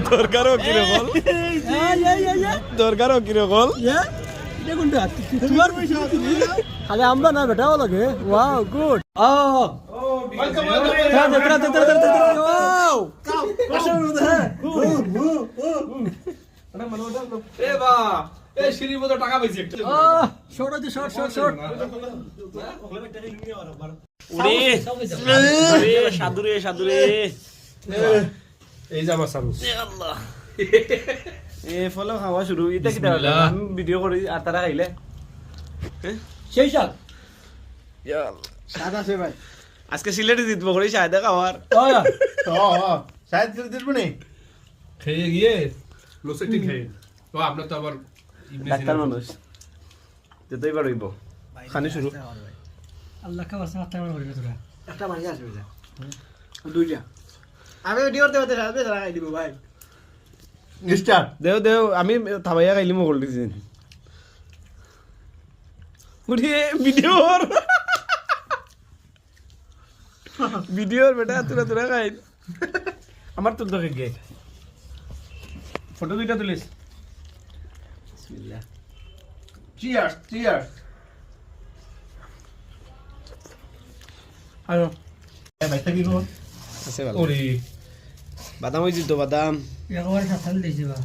দরকারও কি রে বল দরকারও কি রে বল খালি আমরা না বেটাও লাগে ওয়াও গুড সাধুরে সাধুরে এই যে আমার সারু এ ফলো খাওয়া শুরু এটা কি আমি ভিডিও করি আর তারা খাইলে সেই সাল সাদা সে ভাই আজকে সিলেটে জিতবো করি সাহেদা খাওয়ার শায়দ করে দিবো নি খেয়ে গিয়ে লোসেটি খেয়ে তো আপনার তো আবার ডাক্তার মানুষ যেতেই পারইব খানি শুরু আল্লাহ খাবার সাথে আমার হইবে তোরা একটা মারি আসবে যা দুইটা আমি ভিডিও করতে করতে আসবে তারা খাই দিব ভাই স্টার্ট দেও দেও আমি থাবাইয়া খাইলি মগল দিছি উড়িয়ে ভিডিওর ভিডিওর বেটা তোরা তোরা খাই আমার তুলতো গে ফটো দুইটা তুলিস বিসমিল্লাহ চিয়ার্স চিয়ার্স আয়ো ভাই থাকি গো আছে ভালো ওরে বাদাম হইছি তো বাদাম একবার সাথে দিছি বা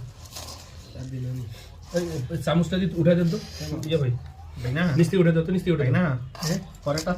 চামচটা দিয়ে উঠে দেন তো ইয়া ভাই ভাই না নিস্তি উঠে দাও তো নিস্তি উঠে ভাই না পরেরটা